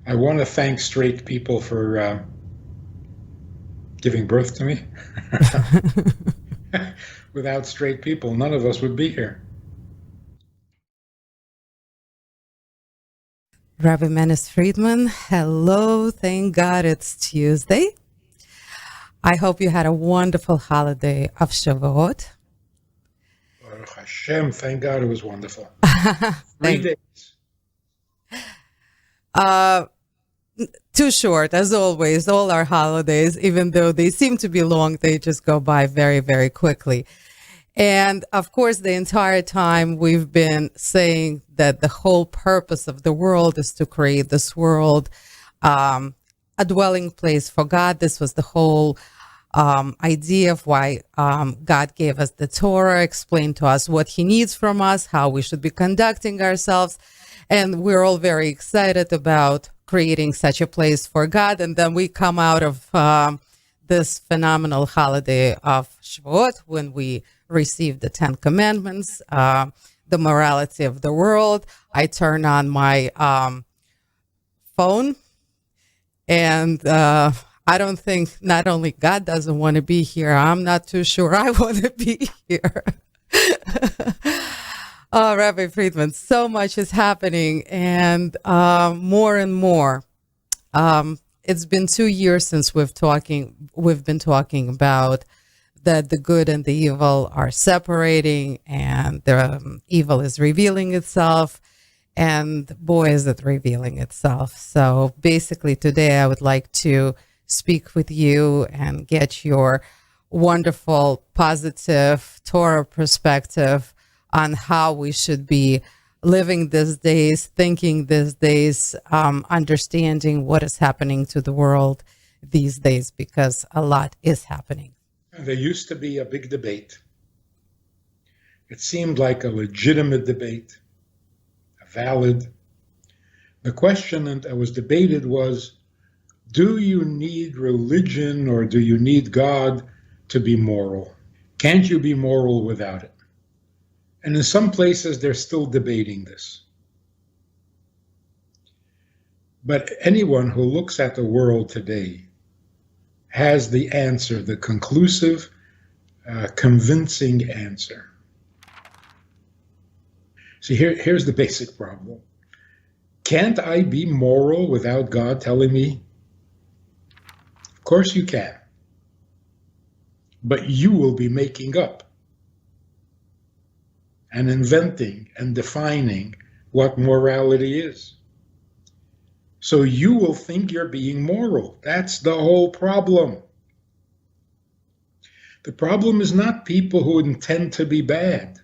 I want to thank straight people for giving birth to me. Without straight people, none of us would be here. Rabbi Manis Friedman, hello. Thank God it's Tuesday. I hope you had a wonderful holiday of Shavuot. Baruch Hashem, thank God it was wonderful. 3 Thank days. uh, Too short, as always, all our holidays, even though they seem to be long, they just go by very, very quickly. And of course, the entire time we've been saying that the whole purpose of the world is to create this world, a dwelling place for God. This was the whole idea of why God gave us the Torah, explained to us what he needs from us, how we should be conducting ourselves. And we're all very excited about creating such a place for God. And then we come out of this phenomenal holiday of Shavuot when we receive the 10 Commandments, the morality of the world. I turn on my phone, and I don't think not only God doesn't want to be here, I'm not too sure I want to be here. Oh, Rabbi Friedman, so much is happening, and more and more. It's been 2 years since we've been talking about that the good and the evil are separating, and the evil is revealing itself, and boy, is it revealing itself. So basically today I would like to speak with you and get your wonderful, positive Torah perspective on how we should be living these days, thinking these days, understanding what is happening to the world these days, because a lot is happening. There used to be a big debate. It seemed like a legitimate debate, a valid. The question that was debated was, do you need religion or do you need God to be moral? Can't you be moral without it? And in some places, they're still debating this. But anyone who looks at the world today has the answer, the conclusive, convincing answer. See, here's the basic problem. Can't I be moral without God telling me? Of course you can. But you will be making up and inventing and defining what morality is. So you will think you're being moral. That's the whole problem. The problem is not people who intend to be bad.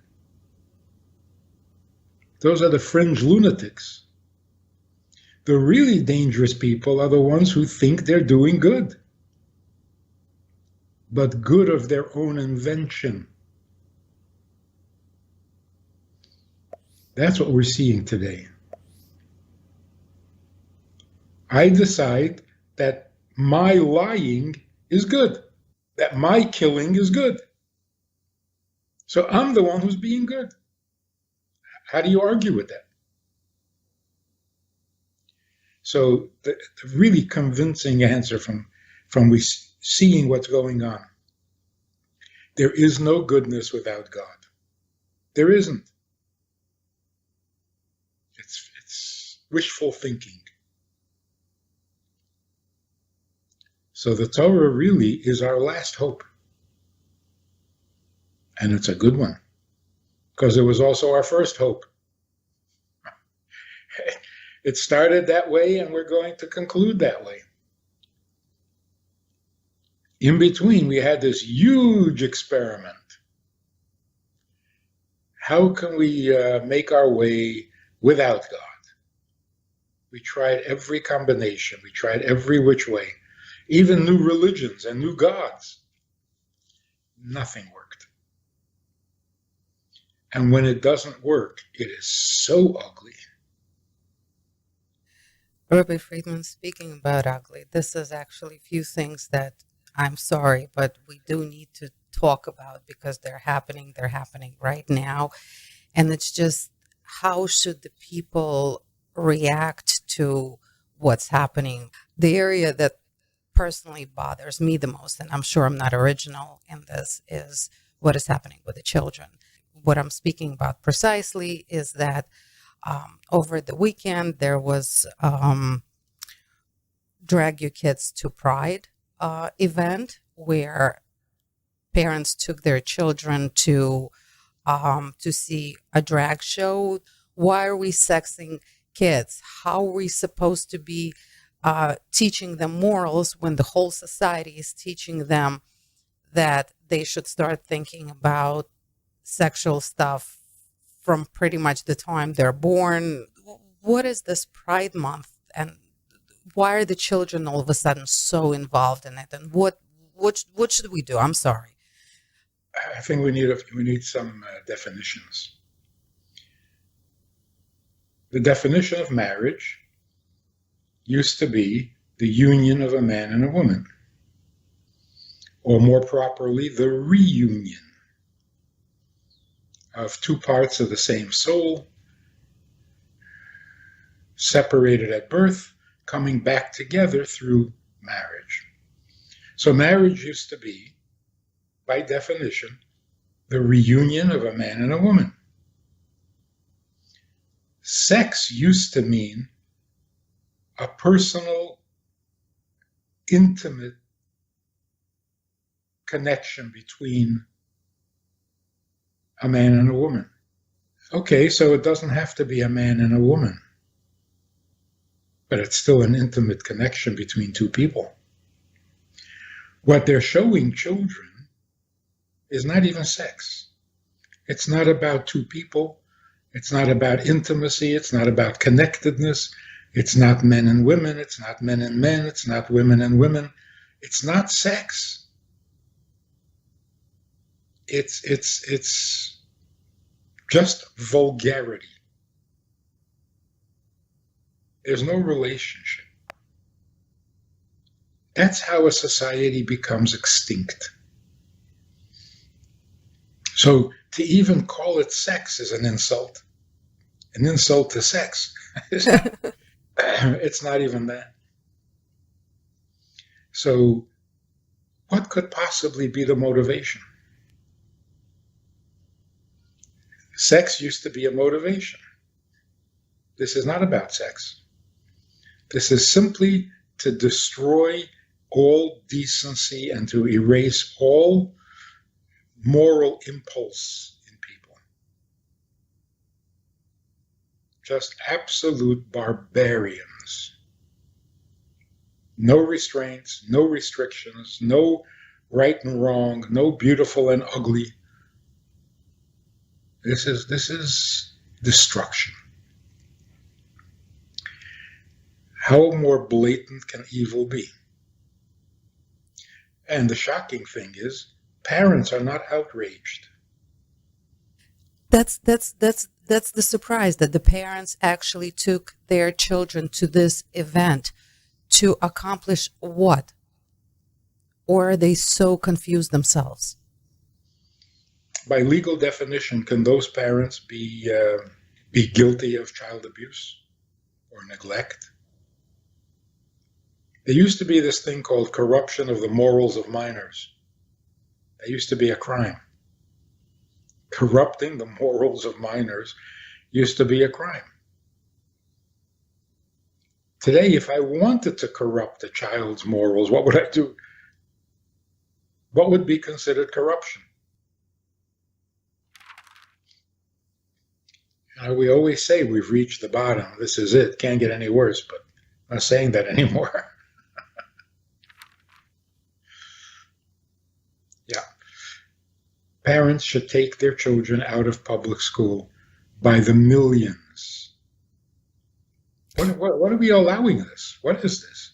Those are the fringe lunatics. The really dangerous people are the ones who think they're doing good, but good of their own invention. That's what we're seeing today. I decide that my lying is good, that my killing is good. So I'm the one who's being good. How do you argue with that? So the really convincing answer from we seeing what's going on, there is no goodness without God. There isn't. It's wishful thinking. So the Torah really is our last hope. And it's a good one, because it was also our first hope. It started that way, and we're going to conclude that way. In between, we had this huge experiment. How can we make our way without God? We tried every combination. We tried every which way. Even new religions and new gods. Nothing worked. And when it doesn't work, it is so ugly. Rabbi Friedman, speaking about ugly, this is actually a few things that I'm sorry, but we do need to talk about because they're happening right now. And it's just, how should the people react to what's happening. The area that personally bothers me the most, and I'm sure I'm not original in this, is what is happening with the children. What I'm speaking about precisely is that over the weekend there was Drag Your Kids to Pride event where parents took their children to see a drag show. Why are we sexing kids? How are we supposed to be teaching them morals when the whole society is teaching them that they should start thinking about sexual stuff from pretty much the time they're born? What is this Pride Month, and why are the children all of a sudden so involved in it? And what should we do? I'm sorry. I think we need some definitions. The definition of marriage used to be the union of a man and a woman, or more properly, the reunion of two parts of the same soul, separated at birth, coming back together through marriage. So marriage used to be, by definition, the reunion of a man and a woman. Sex used to mean a personal, intimate connection between a man and a woman. Okay, so it doesn't have to be a man and a woman, but it's still an intimate connection between two people. What they're showing children is not even sex. It's not about two people. It's not about intimacy. It's not about connectedness. It's not men and women. It's not men and men. It's not women and women. It's not sex. It's just vulgarity. There's no relationship. That's how a society becomes extinct. So to even call it sex is an insult to sex. It's not even that. So what could possibly be the motivation? Sex used to be a motivation. This is not about sex. This is simply to destroy all decency and to erase all moral impulse in people. Just absolute barbarians. No restraints, no restrictions, no right and wrong, no beautiful and ugly. This is destruction. How more blatant can evil be? And the shocking thing is, parents are not outraged. That's the surprise, that the parents actually took their children to this event to accomplish what? Or are they so confused themselves? By legal definition, can those parents be guilty of child abuse or neglect? There used to be this thing called corruption of the morals of minors. That used to be a crime. Corrupting the morals of minors used to be a crime. Today, if I wanted to corrupt a child's morals, what would I do? What would be considered corruption? We always say we've reached the bottom. This is it. Can't get any worse, but I'm not saying that anymore. Yeah. Parents should take their children out of public school by the millions. What are we allowing this? What is this?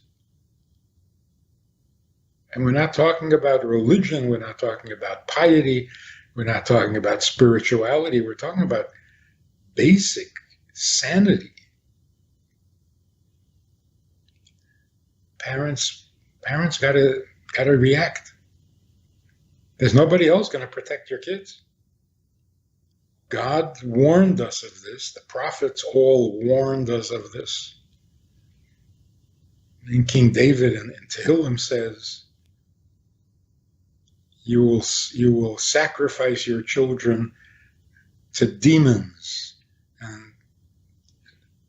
And we're not talking about religion. We're not talking about piety. We're not talking about spirituality. We're talking about basic sanity. Parents gotta react. There's nobody else going to protect your kids. God warned us of this. The prophets all warned us of this. And King David in Tehillim says, you will sacrifice your children to demons and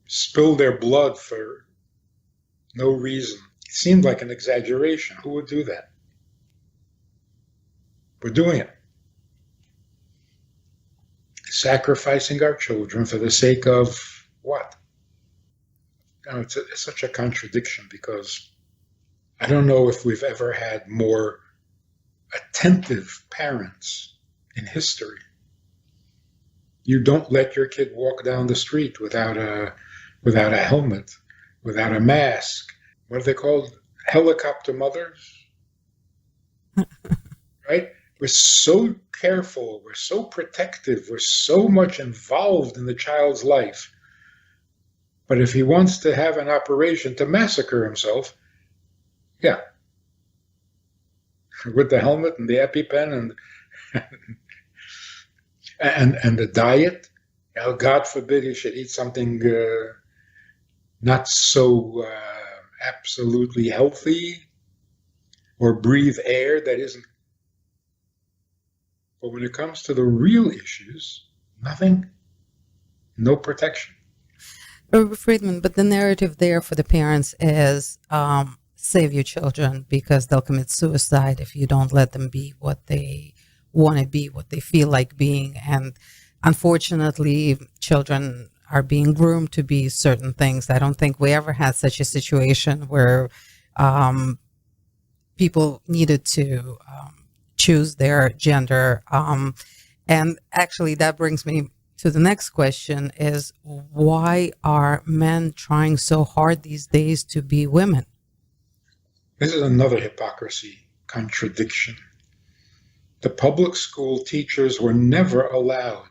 spill their blood for no reason. It seemed like an exaggeration. Who would do that? We're doing it. Sacrificing our children for the sake of what? It's such a contradiction, because I don't know if we've ever had more attentive parents in history. You don't let your kid walk down the street without a helmet, without a mask. What are they called? Helicopter mothers? Right? We're so careful, we're so protective, we're so much involved in the child's life. But if he wants to have an operation to massacre himself, yeah, with the helmet and the EpiPen and the diet, God forbid he should eat something not so absolutely healthy, or breathe air that isn't. But when it comes to the real issues, nothing, no protection. Rabbi Friedman, but the narrative there for the parents is save your children because they'll commit suicide if you don't let them be what they want to be, what they feel like being. And unfortunately, children are being groomed to be certain things. I don't think we ever had such a situation where people needed to choose their gender. And actually, that brings me to the next question is, why are men trying so hard these days to be women? This is another hypocrisy, contradiction. The public school teachers were never allowed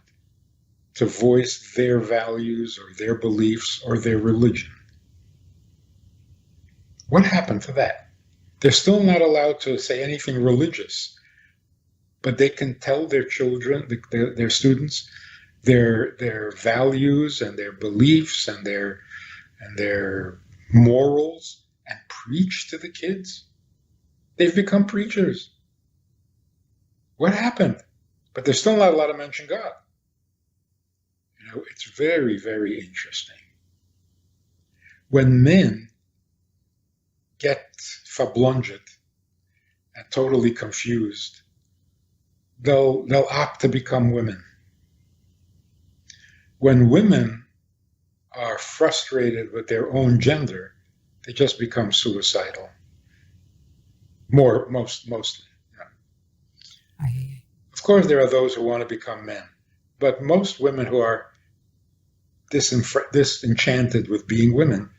to voice their values or their beliefs or their religion. What happened to that? They're still not allowed to say anything religious, but they can tell their children, their students, their values and their beliefs and their morals, and preach to the kids. They've become preachers. What happened? But they're still not allowed to mention God. It's very, very interesting. When men get verblunget and totally confused, they'll opt to become women. When women are frustrated with their own gender, they just become suicidal. Mostly. Of course, there are those who want to become men, but most women who are disenchanted with being women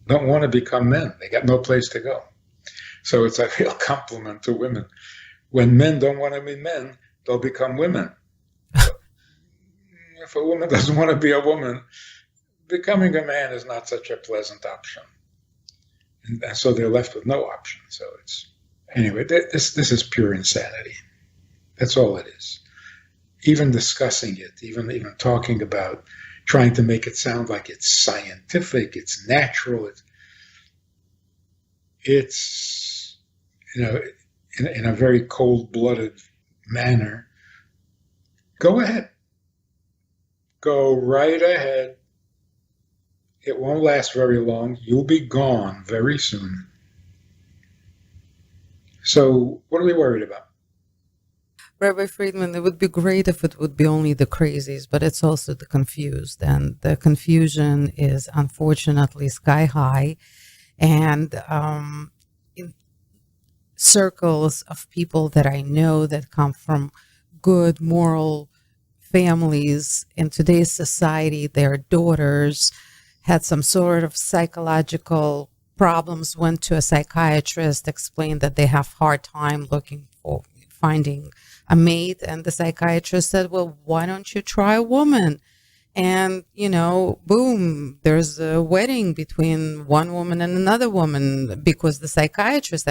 don't want to become men. They got no place to go. So it's a real compliment to women. When men don't want to be men, they'll become women. If a woman doesn't want to be a woman, becoming a man is not such a pleasant option. And so they're left with no option. So anyway, this is pure insanity. That's all it is. Even discussing it, even talking about, trying to make it sound like it's scientific, it's natural, it's in a very cold-blooded manner. Go ahead. Go right ahead. It won't last very long. You'll be gone very soon. So what are we worried about? Rabbi Friedman, it would be great if it would be only the crazies, but it's also the confused. And the confusion is unfortunately sky high. And in circles of people that I know that come from good, moral families in today's society, their daughters had some sort of psychological problems, went to a psychiatrist, explained that they have hard time finding a mate, and the psychiatrist said, well, why don't you try a woman? And boom, there's a wedding between one woman and another woman, because the psychiatrist,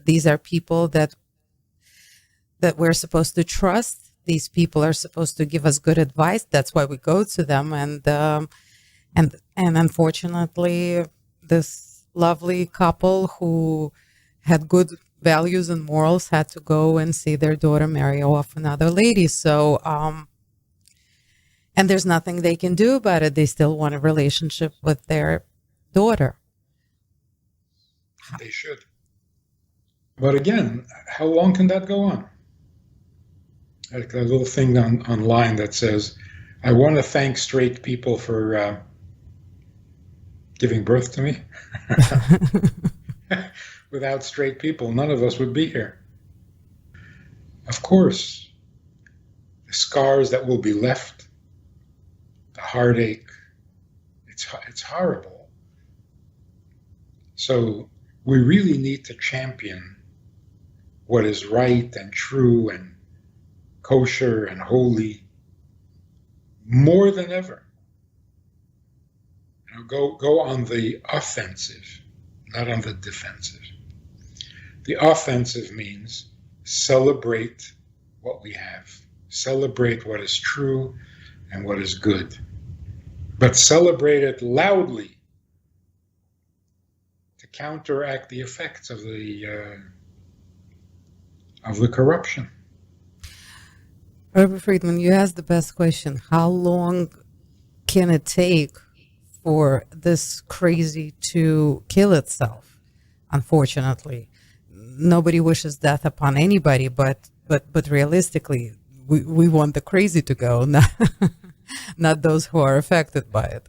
these are people that we're supposed to trust. These people are supposed to give us good advice. That's why we go to them. And unfortunately, this lovely couple who had good values and morals had to go and see their daughter marry off another lady. So, and there's nothing they can do about it. They still want a relationship with their daughter. They should. But again, how long can that go on? Like a little thing online that says, I want to thank straight people for giving birth to me. Without straight people, none of us would be here. Of course, the scars that will be left, the heartache, it's horrible. So we really need to champion what is right and true and kosher and holy more than ever. Go on the offensive, not on the defensive. The offensive means celebrate what we have, celebrate what is true and what is good, but celebrate it loudly to counteract the effects of the corruption. Rabbi Friedman, you asked the best question. How long can it take for this crazy to kill itself? Unfortunately, nobody wishes death upon anybody, but realistically, we want the crazy to go, not those who are affected by it.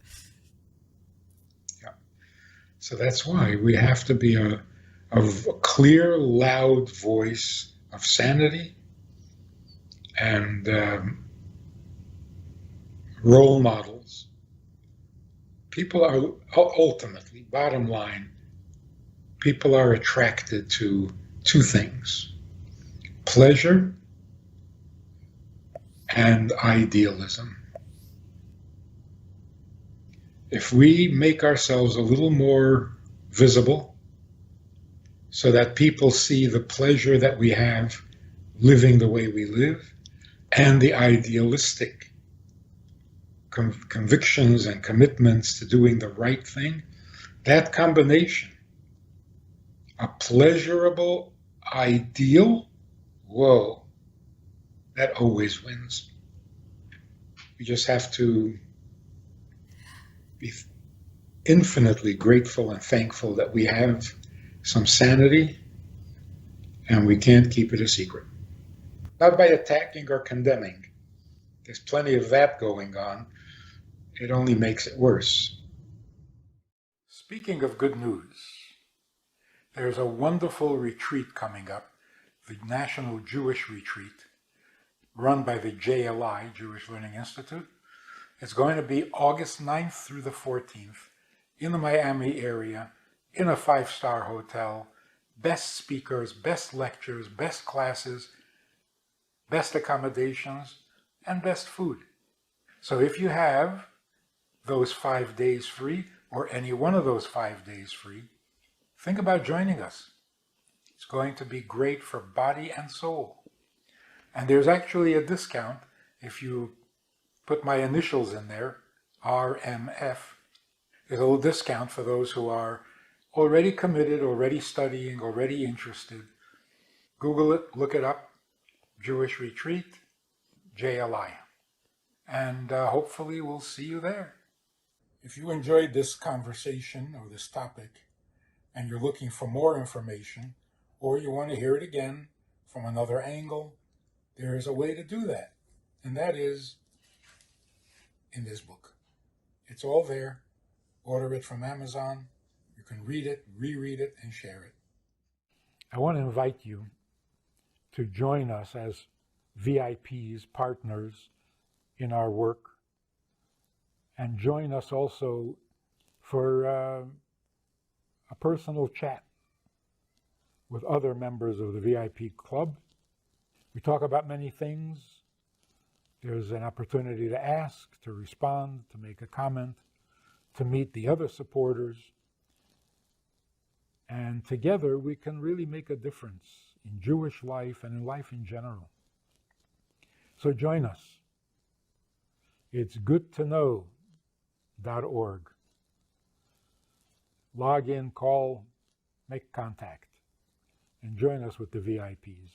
Yeah. So that's why we have to be a clear, loud voice of sanity and role models. People are ultimately, bottom line, people are attracted to two things: pleasure and idealism. If we make ourselves a little more visible so that people see the pleasure that we have living the way we live and the idealistic convictions and commitments to doing the right thing, that combination, a pleasurable ideal, whoa, that always wins. We just have to be infinitely grateful and thankful that we have some sanity and we can't keep it a secret. Not by attacking or condemning. There's plenty of that going on. It only makes it worse. Speaking of good news, there's a wonderful retreat coming up, the National Jewish Retreat, run by the JLI, Jewish Learning Institute. It's going to be August 9th through the 14th in the Miami area, in a 5-star hotel, best speakers, best lectures, best classes, best accommodations, and best food. So if you have those 5 days free, or any one of those 5 days free, think about joining us. It's going to be great for body and soul. And there's actually a discount if you put my initials in there, RMF. There's a little discount for those who are already committed, already studying, already interested. Google it, look it up, Jewish Retreat, JLI. And hopefully we'll see you there. If you enjoyed this conversation or this topic, and you're looking for more information, or you want to hear it again from another angle, there is a way to do that. And that is in this book. It's all there. Order it from Amazon. You can read it, reread it, and share it. I want to invite you to join us as VIPs, partners in our work, and join us also for a personal chat with other members of the VIP club. We talk about many things. There's an opportunity to ask, to respond, to make a comment, to meet the other supporters. And together we can really make a difference in Jewish life and in life in general. So join us. It's goodtoknow.org. log in, call, make contact, and join us with the VIPs.